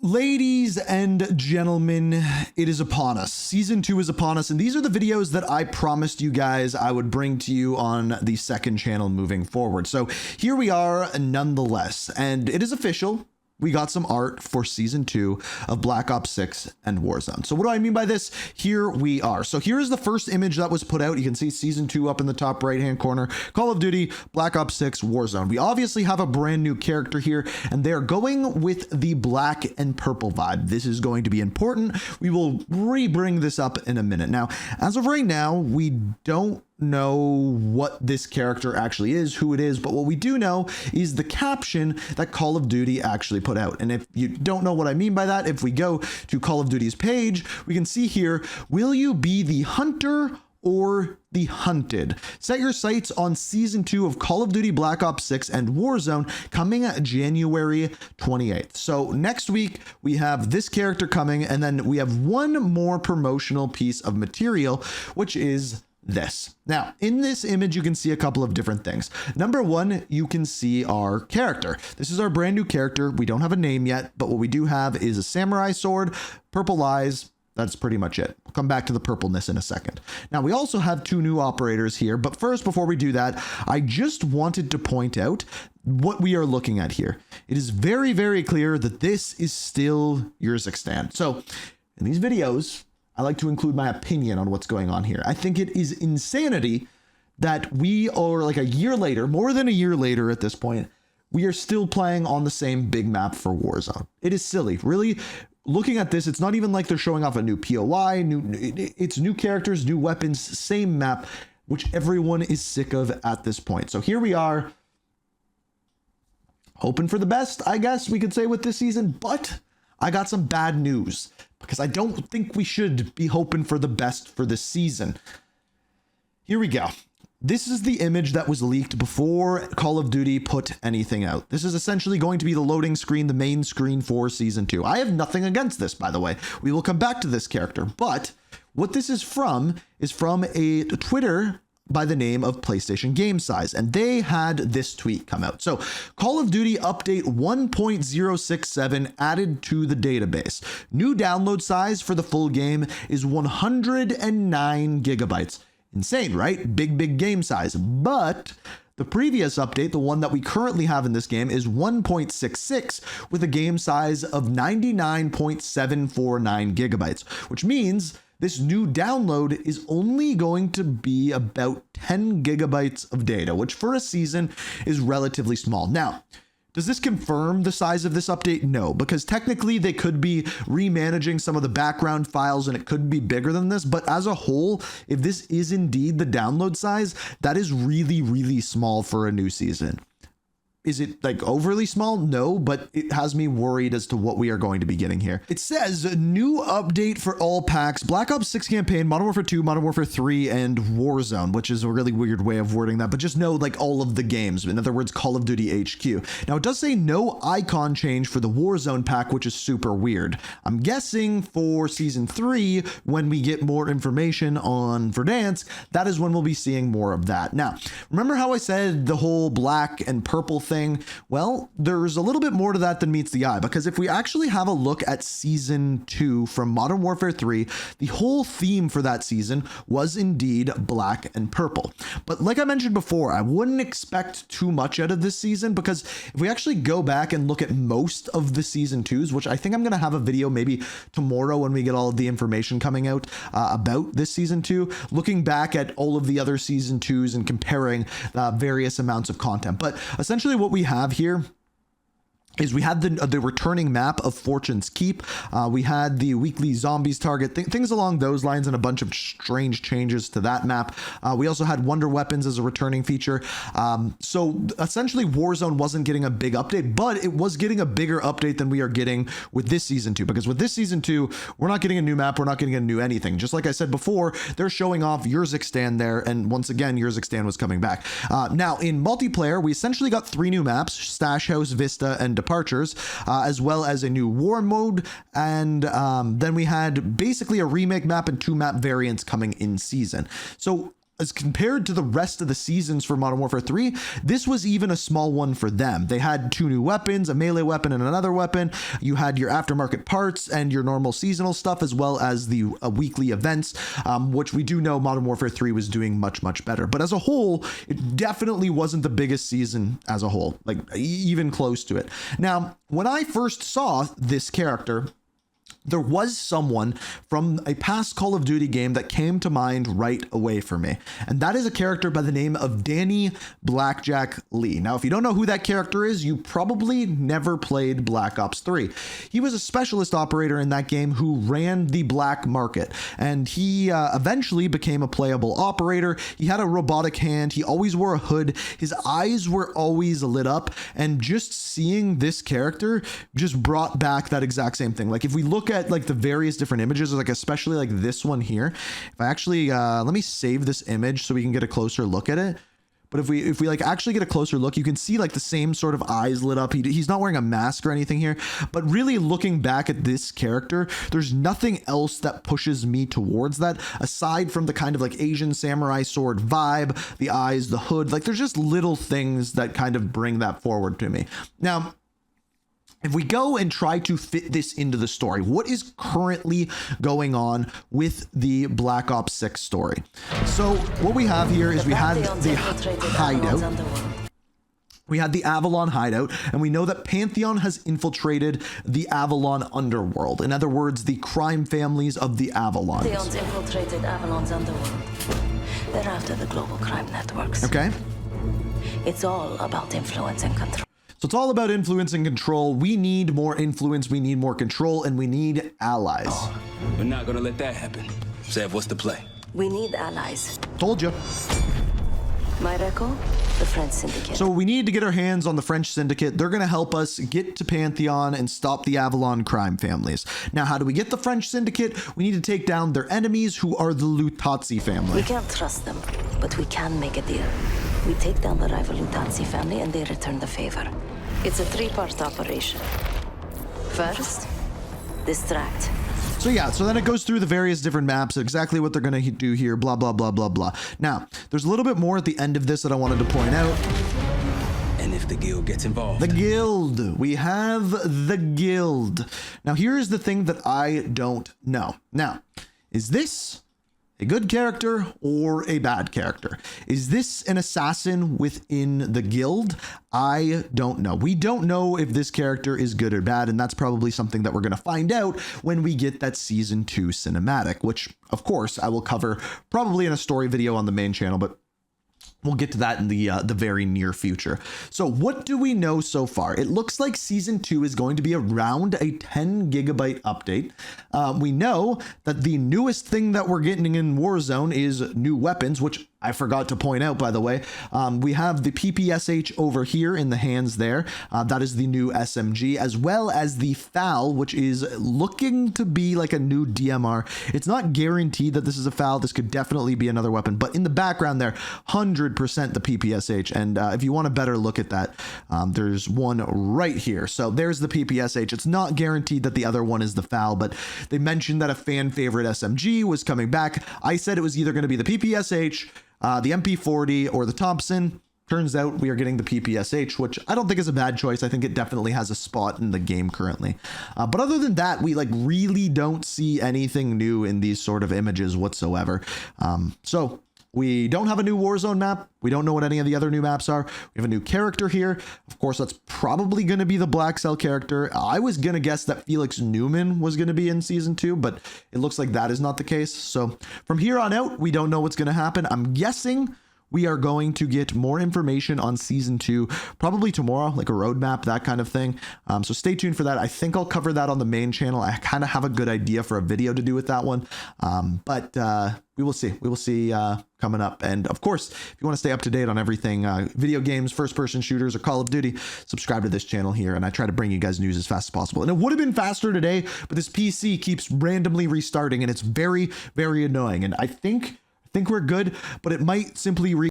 Ladies and gentlemen, it is upon us. Season 2 is upon us, and these are the videos that I promised you guys I would bring to you on the second channel moving forward. So here we are nonetheless, and it is official. We got some art for Season 2 of Black Ops 6 and Warzone. So what do I mean by this? Here we are. So here is the first image that was put out. You can see Season 2 up in the top right-hand corner. Call of Duty, Black Ops 6, Warzone. We obviously have a brand new character here, and they're going with the black and purple vibe. This is going to be important. We will re-bring this up in a minute. Now, as of right now, we don't know what this character actually is, who it is, but what we do know is the caption that Call of Duty actually put out. And if you don't know what I mean by that, if we go to Call of Duty's page, we can see here, will you be the hunter or the hunted? Set your sights on Season 2 of Call of Duty Black Ops 6 and Warzone coming January 28th. So next week we have this character coming, and then we have one more promotional piece of material, which is this. Now, in this image, you can see a couple of different things. Number one, you can see our character. This is our brand new character. We don't have a name yet, but what we do have is a samurai sword, purple eyes. That's pretty much it. We'll come back to the purpleness in a second. Now, we also have two new operators here, but first, before we do that, I just wanted to point out what we are looking at here. It is very, very clear that this is still Urzikstan. So in these videos, I like to include my opinion on what's going on here. I think it is insanity that we are like a year later, more than a year later at this point, we are still playing on the same big map for Warzone. It is silly. Really, looking at this, it's not even like they're showing off a new POI, it's new characters, new weapons, same map, which everyone is sick of at this point. So here we are, hoping for the best, I guess we could say, with this season, but I got some bad news, because I don't think we should be hoping for the best for this season. Here we go. This is the image that was leaked before Call of Duty put anything out. This is essentially going to be the loading screen, the main screen for Season 2. I have nothing against this, by the way. We will come back to this character, but what this is from a Twitter by the name of PlayStation Game Size, and they had this tweet come out. So, Call of Duty update 1.067 added to the database. New download size for the full game is 109 gigabytes. Insane, right? Big game size. But the previous update, the one that we currently have in this game, is 1.66 with a game size of 99.749 gigabytes, which means this new download is only going to be about 10 gigabytes of data, which for a season is relatively small. Now, does this confirm the size of this update? No, because technically they could be remanaging some of the background files and it could be bigger than this. But as a whole, if this is indeed the download size, that is really, really small for a new season. Is it like overly small? No, but it has me worried as to what we are going to be getting here. It says a new update for all packs, Black Ops 6 campaign, Modern Warfare 2, Modern Warfare 3, and Warzone, which is a really weird way of wording that, but just know like all of the games. In other words, Call of Duty HQ. Now it does say no icon change for the Warzone pack, which is super weird. I'm guessing for Season 3, when we get more information on Verdansk, that is when we'll be seeing more of that. Now, remember how I said the whole black and purple thing? Well, there's a little bit more to that than meets the eye, because if we actually have a look at Season 2 from Modern Warfare 3, the whole theme for that season was indeed black and purple. But like I mentioned before, I wouldn't expect too much out of this season, because if we actually go back and look at most of the Season 2s, which I think I'm going to have a video maybe tomorrow when we get all of the information coming out about this Season 2, looking back at all of the other Season 2s and comparing various amounts of content. But essentially what we have here is we had the returning map of Fortune's Keep. We had the weekly zombies target, things along those lines, and a bunch of strange changes to that map. We also had wonder weapons as a returning feature. So essentially Warzone wasn't getting a big update, but it was getting a bigger update than we are getting with this Season 2, because with this Season 2, we're not getting a new map, we're not getting a new anything. Just like I said before, they're showing off Urzikstan there, and once again, Urzikstan was coming back. Now, in multiplayer, we essentially got 3 new maps, Stash House, Vista, and Departures, as well as a new war mode, and then we had basically a remake map and 2 map variants coming in season. So as compared to the rest of the seasons for Modern Warfare 3, this was even a small one for them. They had 2 new weapons, a melee weapon and another weapon. You had your aftermarket parts and your normal seasonal stuff, as well as the weekly events, which we do know Modern Warfare 3 was doing much, much better. But as a whole, it definitely wasn't the biggest season as a whole, like even close to it. Now, when I first saw this character, there was someone from a past Call of Duty game that came to mind right away for me. And that is a character by the name of Danny Blackjack Lee. Now, if you don't know who that character is, you probably never played Black Ops 3. He was a specialist operator in that game who ran the black market. And he eventually became a playable operator. He had a robotic hand. He always wore a hood. His eyes were always lit up. And just seeing this character just brought back that exact same thing. Like if we look at like the various different images, like especially like this one here, if I actually let me save this image so we can get a closer look at it. But if we like actually get a closer look, you can see like the same sort of eyes lit up. He's not wearing a mask or anything here, but really looking back at this character, there's nothing else that pushes me towards that aside from the kind of like Asian samurai sword vibe, the eyes, the hood. Like there's just little things that kind of bring that forward to me. Now, if we go and try to fit this into the story, what is currently going on with the Black Ops 6 story? So what we have here is we had the hideout. We had the Avalon hideout, and we know that Pantheon has infiltrated the Avalon underworld. In other words, the crime families of the Avalons. Pantheon's infiltrated Avalon's underworld. They're after the global crime networks. Okay. It's all about influence and control. So it's all about influence and control. We need more influence, we need more control, and we need allies. Oh, we're not gonna let that happen. Sev, what's the play? We need allies. Told you. My record? The French Syndicate. So we need to get our hands on the French Syndicate. They're going to help us get to Pantheon and stop the Avalon crime families. Now, how do we get the French Syndicate? We need to take down their enemies, who are the Lutazzi family. We can't trust them, but we can make a deal. We take down the rival Lutazzi family and they return the favor. It's a 3-part operation. First, distract. So yeah, so then it goes through the various different maps, exactly what they're going to do here, blah, blah, blah, blah, blah. Now, there's a little bit more at the end of this that I wanted to point out. And if the guild gets involved? The guild. We have the guild. Now, here's the thing that I don't know. Now, is this a good character or a bad character? Is this an assassin within the guild? I don't know. We don't know if this character is good or bad, and that's probably something that we're going to find out when we get that season 2 cinematic, which of course I will cover probably in a story video on the main channel, but we'll get to that in the very near future. So what do we know so far? It looks like season 2 is going to be around a 10 gigabyte update. We know that the newest thing that we're getting in Warzone is new weapons, which I forgot to point out, by the way. We have the PPSH over here in the hands there. That is the new SMG, as well as the FAL, which is looking to be like a new DMR. It's not guaranteed that this is a FAL. This could definitely be another weapon, but in the background there, 100% the PPSH. And if you want a better look at that, there's one right here. So there's the PPSH. It's not guaranteed that the other one is the FAL, but they mentioned that a fan favorite SMG was coming back. I said it was either going to be the PPSH, the MP40, or the Thompson. Turns out we are getting the PPSH, which I don't think is a bad choice. I think it definitely has a spot in the game currently. But other than that, we like really don't see anything new in these sort of images whatsoever. So we don't have a new Warzone map. We don't know what any of the other new maps are. We have a new character here. Of course, that's probably going to be the Black Cell character. I was going to guess that Felix Newman was going to be in season 2, but it looks like that is not the case. So from here on out, we don't know what's going to happen. I'm guessing we are going to get more information on season 2 probably tomorrow, like a roadmap, that kind of thing. So stay tuned for that. I think I'll cover that on the main channel. I kind of have a good idea for a video to do with that one. But we will see. We will see coming up. And of course, if you want to stay up to date on everything, video games, first-person shooters, or Call of Duty, subscribe to this channel here, and I try to bring you guys news as fast as possible. And it would have been faster today, but this PC keeps randomly restarting, and it's very, very annoying. And I think we're good, but it might simply